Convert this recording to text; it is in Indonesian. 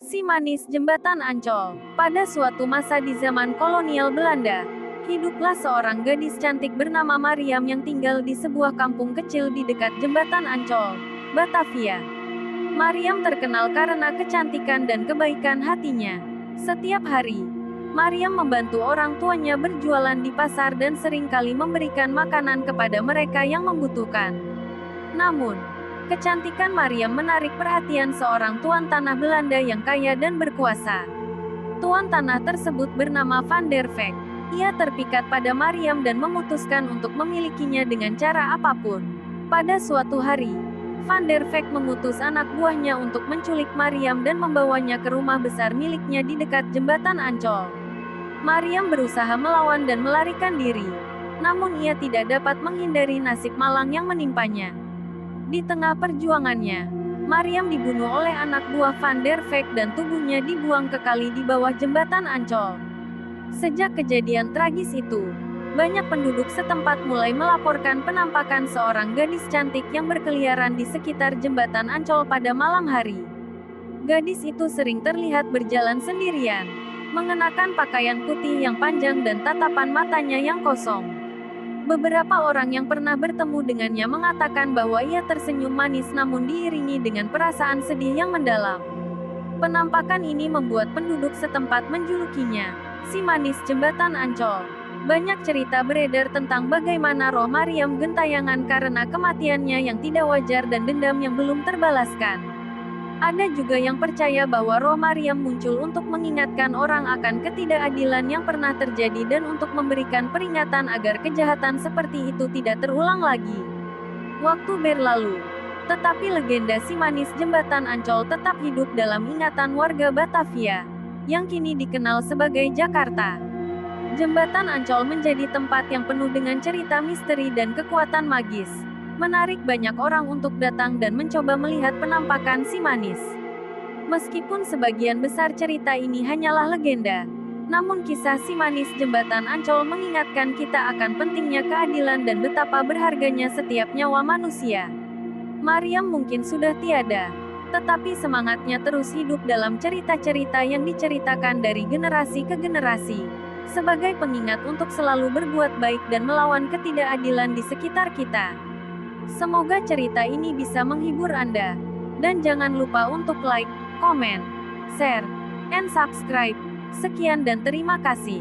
Si manis jembatan Ancol. Pada suatu masa di zaman kolonial Belanda, hiduplah seorang gadis cantik bernama Mariam yang tinggal di sebuah kampung kecil di dekat jembatan Ancol, Batavia. Mariam terkenal karena kecantikan dan kebaikan hatinya. Setiap hari, Mariam membantu orang tuanya berjualan di pasar dan seringkali memberikan makanan kepada mereka yang membutuhkan. Namun, kecantikan Mariam menarik perhatian seorang tuan tanah Belanda yang kaya dan berkuasa. Tuan tanah tersebut bernama Van der Veck. Ia terpikat pada Mariam dan memutuskan untuk memilikinya dengan cara apapun. Pada suatu hari, Van der Veck mengutus anak buahnya untuk menculik Mariam dan membawanya ke rumah besar miliknya di dekat jembatan Ancol. Mariam berusaha melawan dan melarikan diri, namun ia tidak dapat menghindari nasib malang yang menimpanya. Di tengah perjuangannya, Mariam dibunuh oleh anak buah Van der Veck dan tubuhnya dibuang ke kali di bawah jembatan Ancol. Sejak kejadian tragis itu, banyak penduduk setempat mulai melaporkan penampakan seorang gadis cantik yang berkeliaran di sekitar jembatan Ancol pada malam hari. Gadis itu sering terlihat berjalan sendirian, mengenakan pakaian putih yang panjang dan tatapan matanya yang kosong. Beberapa orang yang pernah bertemu dengannya mengatakan bahwa ia tersenyum manis namun diiringi dengan perasaan sedih yang mendalam. Penampakan ini membuat penduduk setempat menjulukinya si manis jembatan Ancol. Banyak cerita beredar tentang bagaimana roh Mariam gentayangan karena kematiannya yang tidak wajar dan dendam yang belum terbalaskan. Ada juga yang percaya bahwa roh Mariam muncul untuk mengingatkan orang akan ketidakadilan yang pernah terjadi dan untuk memberikan peringatan agar kejahatan seperti itu tidak terulang lagi. Waktu berlalu, tetapi legenda si manis jembatan Ancol tetap hidup dalam ingatan warga Batavia, yang kini dikenal sebagai Jakarta. Jembatan Ancol menjadi tempat yang penuh dengan cerita misteri dan kekuatan magis, menarik banyak orang untuk datang dan mencoba melihat penampakan si manis. Meskipun sebagian besar cerita ini hanyalah legenda, namun kisah si manis jembatan Ancol mengingatkan kita akan pentingnya keadilan dan betapa berharganya setiap nyawa manusia. Mariam mungkin sudah tiada, tetapi semangatnya terus hidup dalam cerita-cerita yang diceritakan dari generasi ke generasi, sebagai pengingat untuk selalu berbuat baik dan melawan ketidakadilan di sekitar kita. Semoga cerita ini bisa menghibur Anda. Dan jangan lupa untuk like, komen, share, and subscribe. Sekian dan terima kasih.